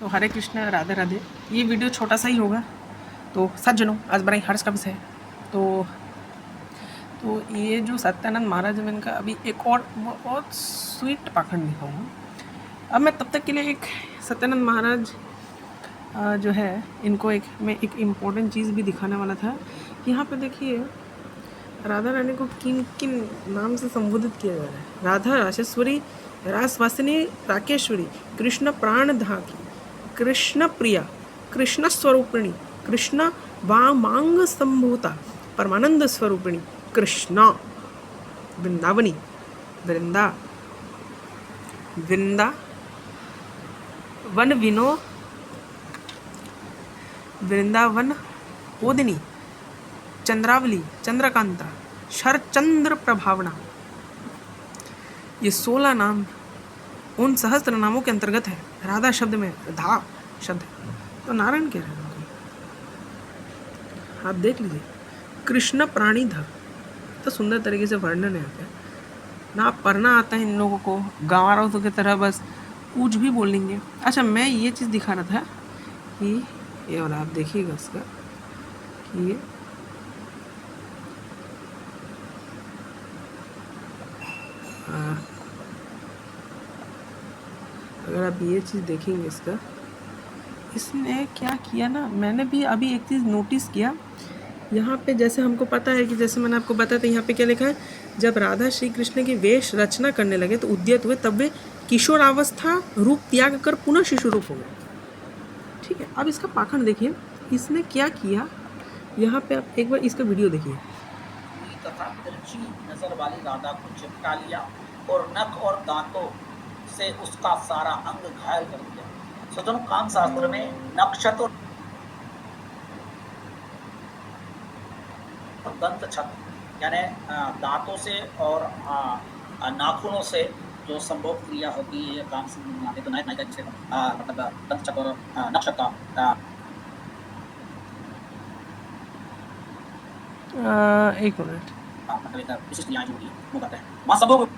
तो हरे कृष्ण, राधे राधे। ये वीडियो छोटा सा ही होगा। तो सज्जनों, आज बड़ा ही हर्ष का विषय है। तो ये जो सत्यानंद महाराज में इनका अभी एक और बहुत स्वीट पाखंड दिखाऊंगा। अब मैं तब तक के लिए एक सत्यानंद महाराज जो है इनको मैं एक इम्पोर्टेंट चीज़ भी दिखाने वाला था कि यहाँ पे देखिए राधा रानी को किन किन नाम से संबोधित किया जा रहा है। राधा राशेश्वरी, रासवासिनी, राकेश्वरी, कृष्ण प्राणधाकी, कृष्ण प्रिया, कृष्ण स्वरूपिणी, कृष्ण वामांग संभूता, परमानंद स्वरूपिणी, कृष्णा, वृंदावनी, वृंदा वन विनो, वृंदावन ओदिनी, चंद्रावली, चंद्रकांता, शरचंद्र प्रभावना। ये 16 नाम उन सहस्त्र नामों के अंतर्गत है। राधा शब्द में धा शब्द है तो नारायण कह रहे हैं। आप देख लीजिए, कृष्ण प्राणीधर, तो सुंदर तरीके से वर्णन है यहाँ ना। पढ़ना आता है इन लोगों को, गंवारों की तरह बस कुछ भी बोल लेंगे। अच्छा, मैं ये चीज़ दिखा रहा था कि ये, और आप देखिएगा इसका कि अगर आप ये चीज़ देखेंगे इसका, इसने क्या किया ना, मैंने भी अभी एक चीज़ नोटिस किया यहाँ पे। जैसे हमको पता है कि जैसे मैंने आपको बताया था, यहाँ पे क्या लिखा है, जब राधा श्री कृष्ण की वेश रचना करने लगे तो उद्यत हुए, तब वे किशोरावस्था रूप त्याग कर पुनः शिशु रूप हो गए। ठीक है, अब इसका पाखंड देखिए, इसने क्या किया। यहाँ पे आप एक बार इसका वीडियो देखिए। तथा तिरछी नजर वाली राधा को चिपका लिया और नख और दांतों से उसका सारा अंग घायल कर दिया। सज्जनों, कान शास्त्र में नक्षत्र और दंत छत्र यानी दांतों से और नाखूनों से जो संभोग क्रिया होती है, काम से बनाते तो नायक नायिका जिसे मतलब दंत छत्र और नक्षत्र एक मिनट, मतलब एक विशिष्ट यहाँ जुड़ी वो कहते हैं। महासंभोग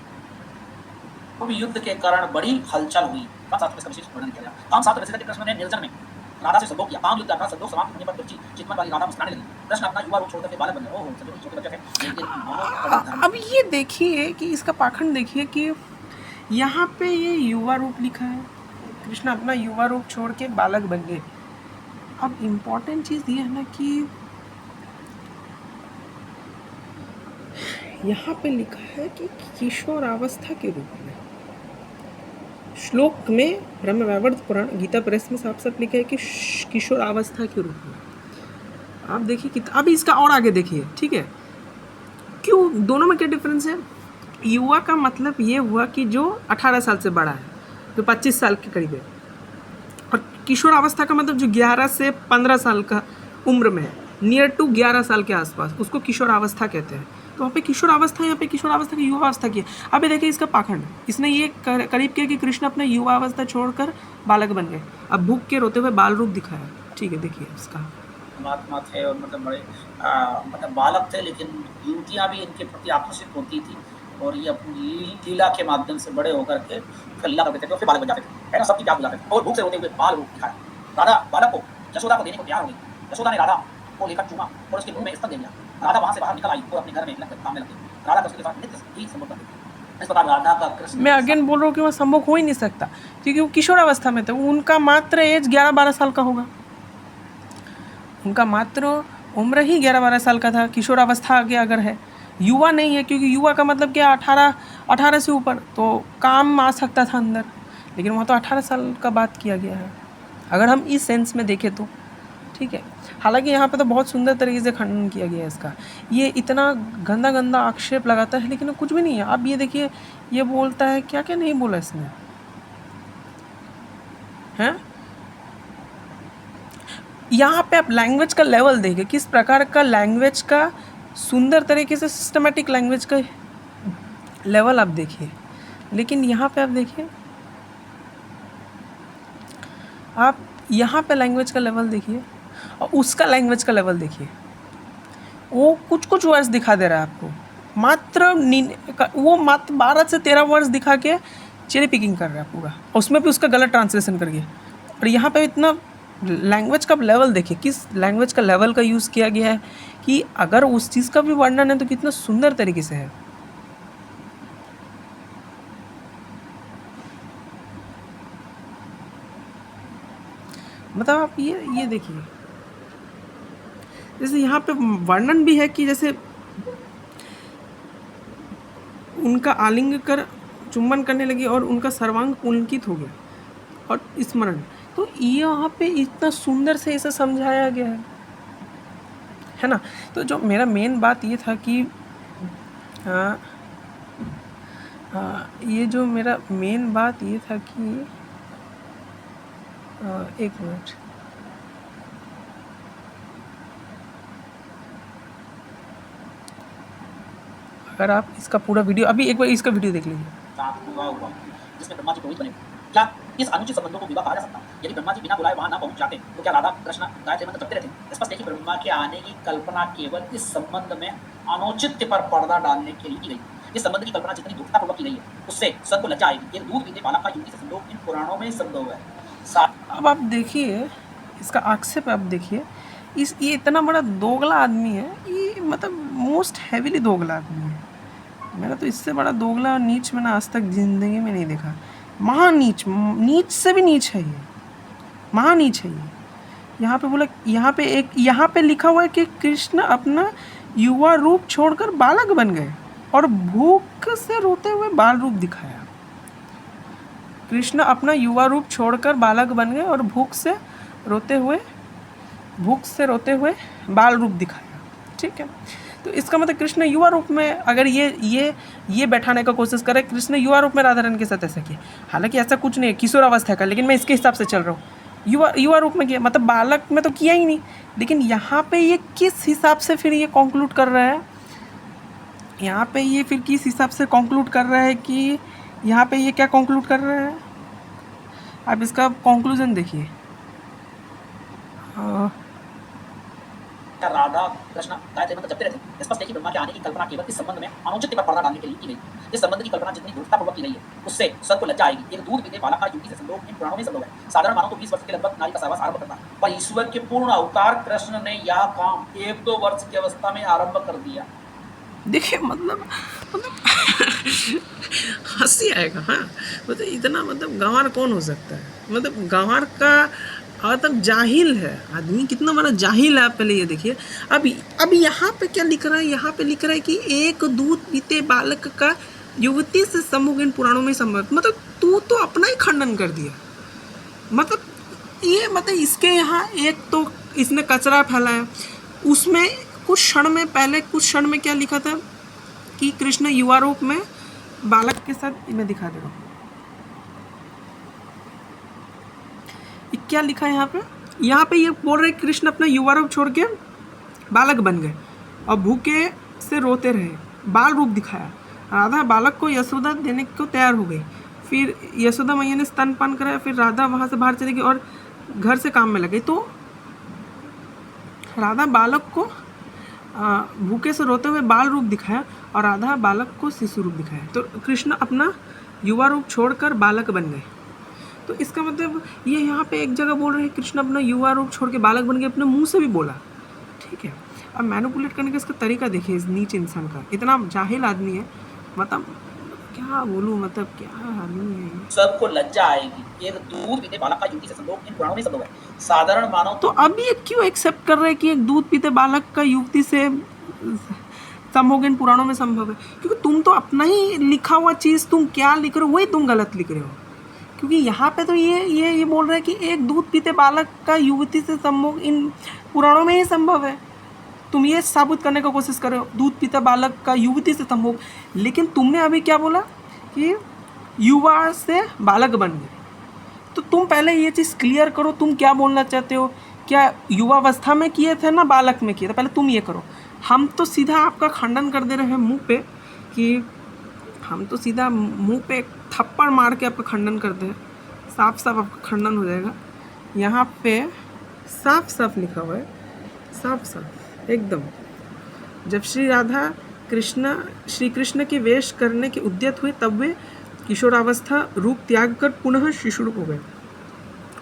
युद्ध के कारण बड़ी हलचल हुई। विशेष वर्णन किया गया। काम साथ वैसे कृष्ण ने निर्जन में राधा से संभोग किया। काम युद्ध का संभोग समाप्त होने पर तुलसी चितवन वाली राधा मुस्कुराने लगी। कृष्ण अपना युवा रूप छोड़कर के बालक बन गए। ओहो, छोटे बच्चे थे लेकिन अब ये देखिए कि इसका पाखंड देखिए कि यहाँ पे ये युवा रूप लिखा है, कृष्ण अपना युवा रूप छोड़ के बालक बन गए। अब इम्पोर्टेंट चीज़ ये है ना कि यहाँ पे लिखा है कि किशोरावस्था के रूप में। श्लोक में ब्रह्म वैवर्त पुराण गीता प्रेस में साफ साफ लिखा है कि किशोरावस्था के रूप में। आप देखिए कि अब इसका और आगे देखिए, ठीक है, क्यों दोनों में क्या डिफरेंस है। युवा का मतलब ये हुआ कि जो 18 साल से बड़ा है, जो 25 साल के करीब है, और किशोर अवस्था का मतलब जो 11 से 15 साल का उम्र में है, नियर टू 11 साल के आसपास, उसको किशोर अवस्था कहते हैं। तो वहाँ पे किशोर अवस्था, यहाँ पे किशोर अवस्था की युवा अवस्था की है। अब ये देखिए इसका पाखंड, इसने ये करीब किया कि कृष्ण अपने युवा अवस्था छोड़कर बालक बन गए। अब भूख के रोते हुए बाल रूप दिखाया। ठीक है, देखिए इसका महात्मा थे और मतलब बड़े मतलब बालक थे, लेकिन युवतियाँ भी इनके प्रति आकर्षित होती थी और ये अपनी लीला के माध्यम से बड़े होकर के फिर लीला करते थे और फिर बालक बन जाते थे, है ना, सबकी क्या बुलाते थे। और भूख से रोते हुए बाल रूप दिखाया। राधा बालक को यशोदा को देने को तैयार हो गई। यशोदा ने राधा को लेकर चूमा और उसके मुंह में स्तन दे दिया। राधा वहां से बाहर निकल आई और अपने घर में काम में लग गई। राधा उसके साथ नित्य ही संभोग करती थी। इस प्रकार राधा का कृष्ण, मैं अगेन बोल रहा हूँ कि वह संभोग हो ही नहीं सकता, क्योंकि वो किशोर अवस्था में थे। उनका मात्र एज 11-12 साल का होगा। उनका मात्र उम्र ही 11-12 साल का था। किशोर अवस्था आगे अगर है, युवा नहीं है, क्योंकि युवा का मतलब क्या, 18 से ऊपर तो काम आ सकता था अंदर, लेकिन वहाँ तो 18 साल का बात किया गया है अगर हम इस सेंस में देखें तो। ठीक है, हालांकि यहाँ पे तो बहुत सुंदर तरीके से खंडन किया गया है इसका। ये इतना गंदा गंदा आक्षेप लगाता है, लेकिन कुछ भी नहीं है। आप ये देखिए, ये बोलता है क्या क्या नहीं बोला इसने, हैं। यहाँ पे आप लैंग्वेज का लेवल देखिए, किस प्रकार का लैंग्वेज का सुंदर तरीके से सिस्टमेटिक लैंग्वेज का लेवल आप देखिए। लेकिन यहाँ पे आप देखिए, आप यहाँ पे लैंग्वेज का लेवल देखिए और उसका लैंग्वेज का लेवल देखिए। वो कुछ कुछ वर्ड्स दिखा दे रहा है आपको, वो मात्र 12 से 13 वर्ड्स दिखा के चेरी पिकिंग कर रहा है पूरा, उसमें भी उसका गलत ट्रांसलेशन करके। और यहाँ पे इतना लैंग्वेज का लेवल देखिए, किस लैंग्वेज का लेवल का यूज़ किया गया है कि अगर उस चीज़ का भी वर्णन है तो कितना सुंदर तरीके से है। मतलब आप ये देखिए, जैसे यहाँ पे वर्णन भी है कि जैसे उनका आलिंग कर चुंबन करने लगी और उनका सर्वांग पुलकित हो गया और स्मरण, तो यहाँ पे इतना सुंदर से इसे समझाया गया है ना। तो जो मेरा मेन बात ये था कि ये जो मेरा मेन बात ये था कि एक मिनट, अगर आप इसका पूरा वीडियो, अभी एक बार इसका वीडियो देख लीजिए। जिसमें ब्रह्मा जी पुरोहित बने, क्या इस अनुचित संबंधों को विवाह कहा जा सकता? यदि ब्रह्मा जी बिना बुलाए वहां ना पहुंच जाते तो क्या राधा कृष्ण गायत्री मंत्र जपते रहते? स्पष्ट है कि ब्रह्मा के आने की कल्पना केवल इस संबंध में अनुचित्य पर पर्दा डालने के लिए की गई। इस संबंध की कल्पना जितनी दुष्टतापूर्वक की गई है, उससे सब को लज्जा आएगी। एक दूध पीते बालक का युवती से संयोग इन पुराणों में संभव है। अब आप देखिए इसका आक्षेप, आप देखिए ये इतना बड़ा दोगला आदमी है, ये मतलब मोस्ट हैवीली दोगला आदमी है। मैंने तो इससे बड़ा दोगला और नीच मैंने आज तक जिंदगी में नहीं देखा। महानीच, नीच से भी नीच है ये, महानीच है ये। यहाँ पे बोला, यहाँ पे लिखा हुआ है कि कृष्ण अपना युवा रूप छोड़कर बालक बन गए और भूख से रोते हुए बाल रूप दिखाया। कृष्ण अपना युवा रूप छोड़कर बालक बन गए और भूख से रोते हुए बाल रूप दिखाया। ठीक है, तो इसका मतलब कृष्ण युवा रूप में, अगर ये बैठाने का कोशिश करे, कृष्ण युवा रूप में राधा रानी के साथ ऐसा किया। हालांकि ऐसा कुछ नहीं है, किशोर अवस्था का, लेकिन मैं इसके हिसाब से चल रहा हूँ। युवा रूप में किया, मतलब बालक में तो किया ही नहीं। लेकिन यहाँ पे ये किस हिसाब से फिर ये कंक्लूड कर रहा है, यहाँ पे ये फिर किस हिसाब से कंक्लूड कर रहा है कि यहाँ पे ये क्या कंक्लूड कर रहा है, आप इसका कंक्लूजन देखिए। राधा कृष्ण गायत्री मंत्र जपते रहते। स्पष्ट है कि ब्रह्मा के आने की कल्पना केवल इस संबंध में अनुचित पर पर्दा डालने के लिए की गई। इस संबंध की कल्पना जितनी दुष्टतापूर्वक की गई है, उससे सबको लज्जा आएगी। एक दूध पीते बालक का युवती से संयोग इन पुराणों में संभव है। साधारण मानो तो 20 वर्ष के लगभग नारी का सहवास आरंभ करता, पर ईश्वर के पूर्ण अवतार कृष्ण ने यह काम 1-2 वर्ष की अवस्था में आरंभ कर दिया। देखिए मतलब हंसी आएगा। हाँ, मतलब इतना, मतलब गंवार कौन हो सकता है, मतलब गंवार का मतलब जाहिल है आदमी, कितना बड़ा जाहिल है। आप पहले ये देखिए। अब यहाँ पे क्या लिख रहा है, यहाँ पे लिख रहा है कि एक दूध पीते बालक का युवती से सम्मुख इन पुराणों में संभव। मतलब तू तो अपना ही खंडन कर दिया। मतलब इसके यहाँ एक तो इसने कचरा फैलाया, उसमें कुछ क्षण में क्या लिखा था कि कृष्ण युवा रूप में बालक के साथ, मैं दिखा दे रहा हूँ क्या लिखा है यहाँ पे ये बोल रहे कृष्ण अपना युवा रूप छोड़ के बालक बन गए और भूखे से रोते रहे, बाल रूप दिखाया। राधा बालक को यशोदा देने को तैयार हो गई। फिर यशोदा मैया ने स्तनपान कराया। फिर राधा वहाँ से बाहर चली गई और घर से काम में लगी। तो राधा बालक को भूखे से रोते हुए बाल रूप दिखाया और राधा बालक को शिशु रूप दिखाया। तो कृष्ण अपना युवा रूप छोड़कर बालक बन गए। तो इसका मतलब ये यहाँ पे एक जगह बोल रहे हैं कृष्ण अपना युवा रूप छोड़ के बालक बन गए, अपने मुंह से भी बोला। ठीक है, अब मैनिपुलेट करने का इसका तरीका देखिए इस नीच इंसान का, इतना जाहिल आदमी है। मतलब क्या बोलूँ, मतलब क्या आदमी है। सबको लज्जा आएगी। एक दूध पीते बालक का युवती से संभोग इन पुराणों में संभव है। साधारण मानव तो अब ये क्यों एक्सेप्ट कर रहे हैं कि एक दूध पीते बालक का युवती से संभोग इन पुराणों में संभव है? क्योंकि तुम तो अपना ही लिखा हुआ चीज़ तुम क्या लिख रहे हो वही तुम गलत लिख रहे हो। क्योंकि यहाँ पे तो ये बोल रहा है कि एक दूध पीते बालक का युवती से संभोग इन पुराणों में ही संभव है। तुम ये साबित करने का कोशिश कर रहे हो दूध पीता बालक का युवती से संभोग, लेकिन तुमने अभी क्या बोला कि युवा से बालक बन गए। तो तुम पहले ये चीज़ क्लियर करो, तुम क्या बोलना चाहते हो, क्या युवावस्था में किए थे ना बालक में किए थे, पहले तुम ये करो। हम तो सीधा आपका खंडन कर दे रहे हैं मुँह पे, कि हम तो सीधा मुँह पे थप्पड़ मार के आपका खंडन करते हैं, साफ साफ आपका खंडन हो जाएगा। यहाँ पे साफ साफ लिखा हुआ है, साफ साफ एकदम, जब श्री कृष्ण के वेश करने के उद्यत हुए तब वे किशोरावस्था रूप त्याग कर पुनः शिशु रूप हो गए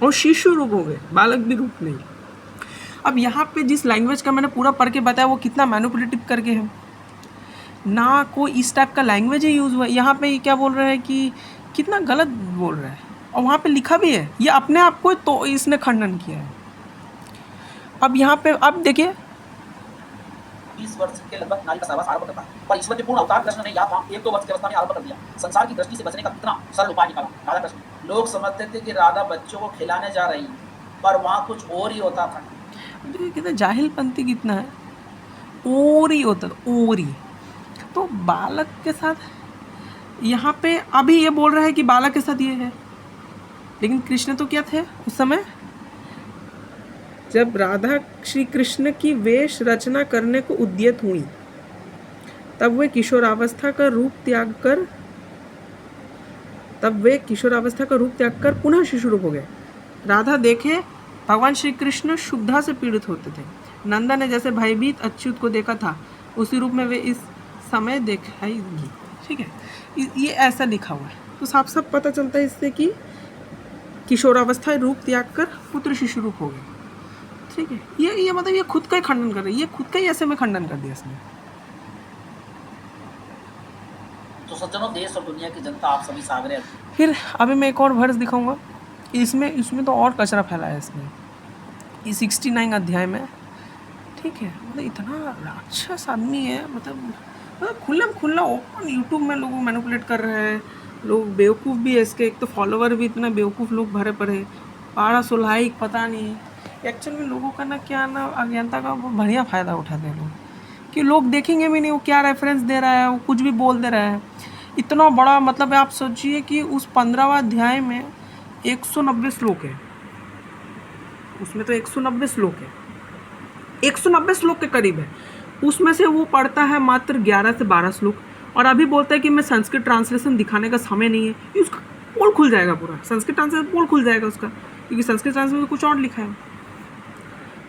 और शिशु रूप हो गए, बालक भी रूप नहीं। अब यहाँ पे जिस लैंग्वेज का मैंने पूरा पढ़ के बताया वो कितना मैनिपुलेटिव करके है ना, कोई इस टाइप का लैंग्वेज ही यूज़ हुआ है। यहाँ पे क्या बोल रहे हैं कि कितना गलत बोल रहा है, और वहाँ पे लिखा भी है, ये अपने आप को तो इसने खंडन किया है। अब यहाँ पे अब देखिए 20 वर्ष के लगभग नारी का सहवास आरंभ करता है, पर ईश्वर के पूर्ण अवतार कृष्ण ने यह काम 1-2 वर्ष की अवस्था में आरंभ कर दिया। संसार की दृष्टि से बचने का कितना सरल उपाय निकाला राधा कृष्ण। लोग समझते थे कि राधा बच्चों को खिलाने जा रही, पर वहाँ कुछ और ही होता था। देखिए कितना जाहिलपंती कितना है, और ही होता था, और ही। तो बालक के साथ यहाँ पे अभी ये बोल रहा है कि बालक के साथ ये है, लेकिन कृष्ण तो क्या थे उस समय, जब राधा श्री कृष्ण की वेश रचना करने को उद्यत हुई तब वे किशोरावस्था का रूप त्याग कर पुनः शिशु रूप हो गए। राधा देखे भगवान श्री कृष्ण शुद्धा से पीड़ित होते थे। नंदा ने जैसे भयभीत अच्युत को देखा था उसी रूप में वे इस समय दिखाएगी। ठीक है, ये ऐसा लिखा हुआ है, तो साफ साफ पता चलता है इससे कि किशोरावस्था रूप त्याग कर पुत्र शिशु रूप हो गए। ठीक है, ये मतलब ये खुद का ही खंडन कर रही है, ये खुद का ही ऐसे में खंडन कर दिया इसने। तो सज्जनों, देश और दुनिया की जनता, आप सभी सागरे। फिर अभी मैं एक और वर्स दिखाऊंगा, इसमें तो और कचरा फैला है इसमें, ये 69 अध्याय में। ठीक है, मतलब इतना राक्षस आदमी है, मतलब खुला ओपन यूट्यूब में लोगों मैनिपुलेट कर रहे हैं, लोग बेवकूफ़ भी है इसके, एक तो फॉलोवर भी इतना बेवकूफ़ लोग भरे पड़े, 1200 लाइक, पता नहीं एक्चुअल में लोगों का क्या अज्ञानता का बढ़िया फ़ायदा उठाते हैं लोग, कि लोग देखेंगे भी नहीं वो क्या रेफरेंस दे रहा है, वो कुछ भी बोल दे रहा है। इतना बड़ा मतलब आप सोचिए कि उस 15वां अध्याय में 190 श्लोक है, उसमें तो 190 श्लोक है, 190 श्लोक के करीब है, उसमें से वो पढ़ता है मात्र 11 से 12 श्लोक, और अभी बोलता है कि मैं संस्कृत ट्रांसलेशन दिखाने का समय नहीं है। उसका पोल खुल जाएगा, पूरा संस्कृत ट्रांसलेशन पोल खुल जाएगा उसका, क्योंकि संस्कृत ट्रांसलेशन कुछ और लिखा है।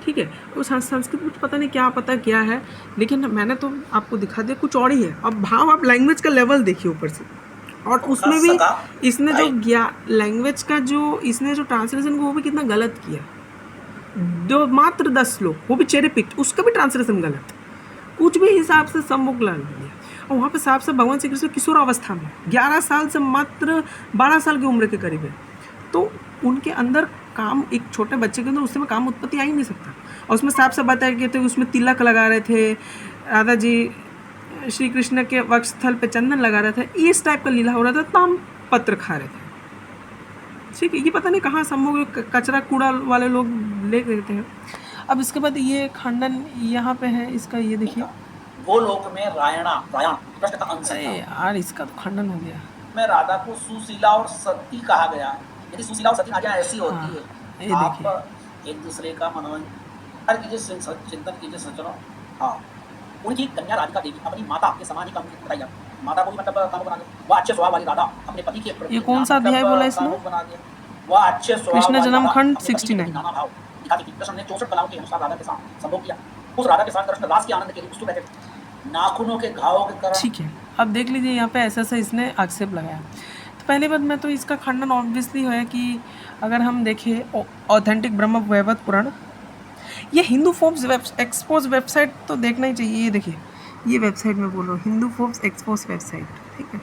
ठीक है, वो संस्कृत कुछ पता नहीं क्या है, लेकिन मैंने तो आपको दिखा दिया कुछ और ही है। अब भाव आप लैंग्वेज का लेवल देखिए ऊपर से, और उसमें भी इसने जो लैंग्वेज का इसने जो ट्रांसलेशन को वो भी कितना गलत किया, जो मात्र 10 श्लोक, वो भी चेरी पिक, उसका भी ट्रांसलेशन गलत, कुछ भी हिसाब से सम्मुख ला दिया। और वहाँ पे साफ साफ भगवान श्री कृष्ण किशोरावस्था में 11 साल से मात्र 12 साल की उम्र के करीब है, तो उनके अंदर काम, एक छोटे बच्चे के अंदर उस समय काम उत्पत्ति आ ही नहीं सकता। और उसमें साफ साफ बताया गया था, उसमें तिलक लगा रहे थे, राधा जी श्री कृष्ण के वक्षस्थल पे चंदन लगा रहे थे, इस टाइप का लीला हो रहा था, ताम पत्र खा रहे थे। ठीक है, ये पता नहीं कहाँ समूह कचरा कूड़ा वाले लोग ले लेते हैं। अब इसके बाद ये खंडन यहाँ पे है इसका, ये देखिए, वो लोक में रायण कृष्ण का अंश था। यार इसका तो खंडन हो गया। में राधा को सुशीला और सती कहा गया। यदि सुशीला और सती आज्ञा ऐसी होती है, आप एक दूसरे का मनोरंजन कीजिए, चिंतन कीजिए सज्जनों। हाँ, उनकी कन्या राधिका देवी अपनी माता के समान ही काम बताई जाती, माता को भी मतलब कानून बना दिया। वह अच्छे स्वभाव वाली राधा अपने पति के प्रति, ये कौन सा अध्याय बोला इसमें, बना दिया। वह अच्छे स्वभाव कृष्ण जन्म खंड 69 नाना भाव दिखाती थी। कृष्ण ने 64 कलाओं के अनुसार राधा के साथ संभोग किया। उस राधा के साथ कृष्ण रास के आनंद के लिए उत्सुक रहते थे, नाखूनों के घावों के कारण। ठीक है, अब देख लीजिए यहाँ पे ऐसा इसने आक्षेप लगाया। तो पहली बात मैं तो इसका खंडन ऑब्वियसली है कि अगर हम देखें ऑथेंटिक ब्रह्म वैवर्त पुराण, ये हिंदू फोर्ब्स एक्सपोज वेबसाइट तो देखना ही चाहिए। ये देखिए, ये वेबसाइट में बोल रहा हूँ, हिंदू फोर्ब्स एक्सपोज वेबसाइट, ठीक है,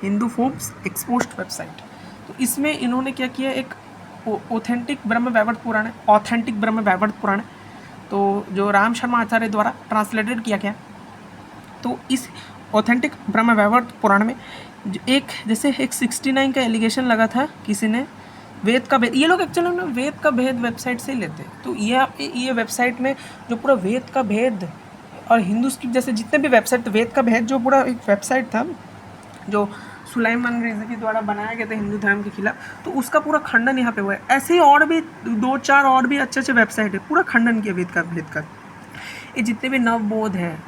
हिंदू फोर्ब्स एक्सपोज्ड वेबसाइट। तो इसमें इन्होंने क्या किया, एक ऑथेंटिक ब्रह्म वैवर्त पुराण है, ऑथेंटिक ब्रह्म वैवर्त पुराण, तो जो राम शर्मा आचार्य द्वारा ट्रांसलेटेड किया गया। तो इस ऑथेंटिक ब्रह्म वैवर्त पुराण में एक 69 का एलिगेशन लगा था किसी ने, वेद का भेद, ये लोग एक्चुअली में वेद का भेद वेबसाइट से ही लेते हैं। तो ये वेबसाइट में जो पूरा वेद का भेद और हिंदू स्क्रिप्ट जैसे जितने भी वेबसाइट, वेद का भेद जो पूरा एक वेबसाइट था जो सुलाइमान रिज़वी द्वारा बनाया गया था हिंदू धर्म के खिलाफ, तो उसका पूरा खंडन यहाँ पे हुआ है। ऐसे ही और भी 2-4 और भी अच्छे वेबसाइट है, पूरा खंडन किया वेद का भेद का। ये जितने भी नवबोध हैं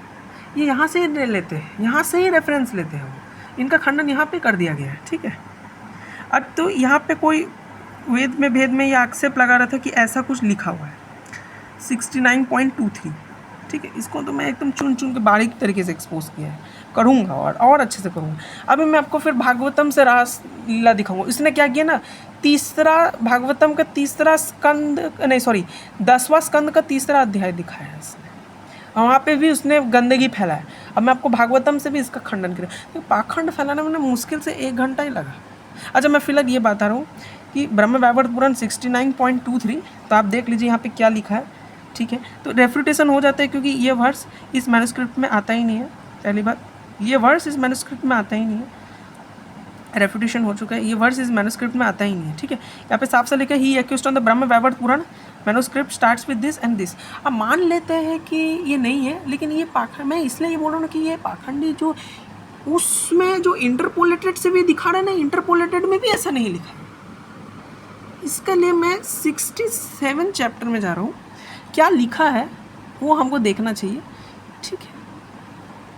ये यहाँ से ही लेते हैं, यहाँ से ही रेफरेंस लेते हैं, इनका खंडन यहाँ पे कर दिया गया है। ठीक है, अब तो यहाँ पे कोई वेद में भेद में ये आक्षेप लगा रहा था कि ऐसा कुछ लिखा हुआ है 69.23। ठीक है, इसको तो मैं एकदम चुन के बारीक तरीके से एक्सपोज किया है, करूँगा और अच्छे से करूँगा। अभी मैं आपको फिर भागवतम से रास लीला दिखाऊंगा। इसने क्या किया ना, तीसरा भागवतम का तीसरा स्कंद, नहीं सॉरी 10वां स्कंद का तीसरा अध्याय दिखाया है इसने, और वहाँ पे भी उसने गंदगी फैलाया। अब मैं आपको भागवतम से भी इसका खंडन करूँ, तो पाखंड फैलाने में मुश्किल से 1 घंटा ही लगा। अच्छा, मैं फिलहाल ये बता रहा हूँ कि ब्रह्म वैवर्त पुराण 69.23, तो आप देख लीजिए यहाँ पे क्या लिखा है, ठीक है। तो रेफ्यूटेशन हो जाता है क्योंकि ये वर्स इस मैन्युस्क्रिप्ट में आता ही नहीं है। पहली बात, ये वर्स इस मैन्युस्क्रिप्ट में आता ही नहीं है, रेफ्यूटेशन हो चुका है, ये वर्स इस मैन्युस्क्रिप्ट में आता ही नहीं है, ठीक है। यहाँ पे साफ से लिखा है ही accused on the Brahma Vaivarta Purana manuscript starts with this and this. अब मान लेते हैं कि ये नहीं है, लेकिन ये पाखंड, मैं इसलिए ये बोल रहा हूँ कि ये पाखंडी जो उसमें जो इंटरपोलेटेड से भी दिखा रहे हैं ना, इंटरपोलेटेड में भी ऐसा नहीं लिखा है। इसके लिए मैं 67 चैप्टर में जा रहा हूँ, क्या लिखा है वो हमको देखना चाहिए, ठीक है,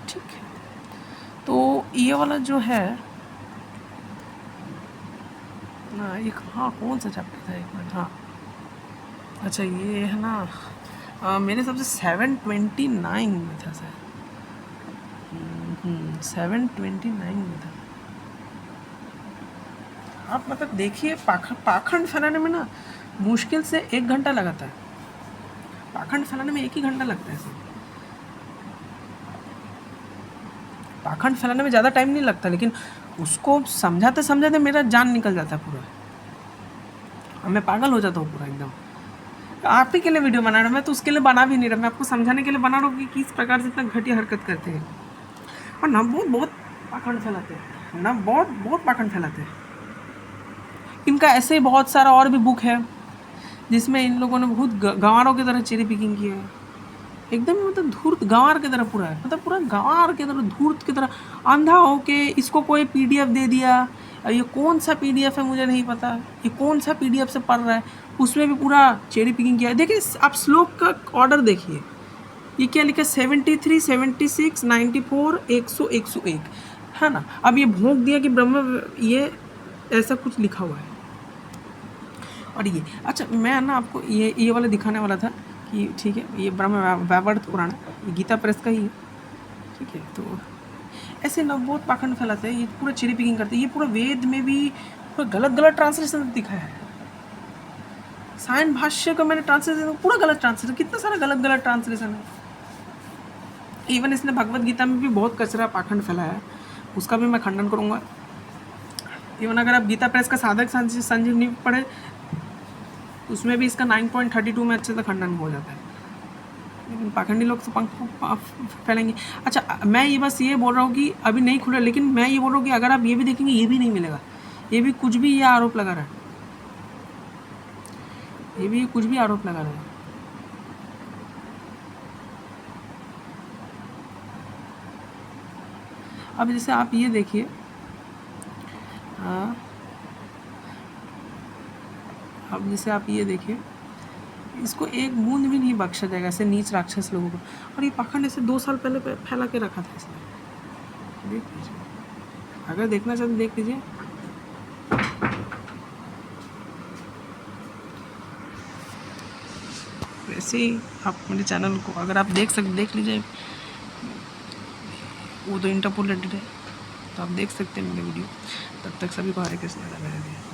ठीक है। तो ये वाला जो है ना, ये हाँ कौन सा चैप्टर था, एक मिनट, हाँ अच्छा ये है ना, मेरे हिसाब से 729 में था सर, 729 में था। आप मतलब देखिए पाखंड फैलाने में ना मुश्किल से 1 घंटा लगाता है, पाखंड फैलाने में 1 ही घंटा लगता है सर। पाखंड फैलाने में ज़्यादा टाइम नहीं लगता, लेकिन उसको समझाते समझाते मेरा जान निकल जाता है पूरा, और मैं पागल हो जाता हूँ पूरा एकदम। आप ही के लिए वीडियो बना रहा हूँ मैं, तो उसके लिए बना भी नहीं रहा, मैं आपको समझाने के लिए बना रहा हूँ कि किस प्रकार से इतना घटिया हरकत करते हैं, और ना बहुत पाखंड फैलाते हैं, ना बहुत पाखंड फैलाते हैं। इनका ऐसे ही बहुत सारा और भी बुक है जिसमें इन लोगों ने बहुत गंवारों की तरह चेरी पिकिंग किया है, एकदम मतलब धूर्त गंवार की तरह पूरा है, मतलब पूरा गंवार की तरह धूर्त की तरह अंधा हो के इसको कोई PDF दे दिया, ये कौन सा PDF है मुझे नहीं पता, ये कौन सा PDF से पढ़ रहा है, उसमें भी पूरा चेरी पिकिंग किया है। देखिए आप श्लोक का ऑर्डर देखिए, ये क्या लिखा है 73, 76, 94, 100, 101 है ना। अब ये भोंक दिया कि ब्रह्म, ये ऐसा कुछ लिखा हुआ है। और ये अच्छा, मैं ना आपको ये वाला दिखाने वाला था कि ठीक है, ये ब्रह्म वैवर्त पुराण, ये गीता प्रेस का ही है, ठीक है। तो ऐसे ना बहुत पाखंड फैलाते हैं, ये पूरा चेरी पिकिंग करते हैं, ये पूरा वेद में भी पूरा गलत ट्रांसलेशन दिखाया है। सायन भाष्य का मैंने ट्रांसलेशन पूरा गलत ट्रांसलेशन, कितना सारा गलत ट्रांसलेशन है। इवन इसने भगवत गीता में भी बहुत कचरा पाखंड फैलाया है, उसका भी मैं खंडन करूँगा। इवन अगर आप गीता प्रेस का साधक संजीवनी पढ़े, उसमें भी इसका 9.32 में अच्छे से खंडन हो जाता है, लेकिन पाखंडी लोग तो पंख फैलेंगे। अच्छा, मैं ये बस ये बोल रहा हूँ कि अभी नहीं खुला, लेकिन मैं ये बोल रहा हूँ कि अगर आप ये भी देखेंगे ये भी नहीं मिलेगा, ये भी कुछ भी ये आरोप लगा रहा है, ये भी कुछ भी आरोप लगा रहा है। अब जैसे आप ये देखिए, अब जैसे आप ये देखिए, इसको एक बूंद भी नहीं बख्शा जाएगा ऐसे नीच राक्षस लोगों को। और ये पाखंड ऐसे 2 साल पहले फैला के रखा था इसने, देख लीजिए, अगर देखना चाहते देख लीजिए। वैसे ही आप मेरे चैनल को अगर आप देख लीजिए, वो तो इंटरपोलेटेड है, तो आप देख सकते हैं मेरे वीडियो। तब तक सभी को हरे कृष्ण राधे राधे।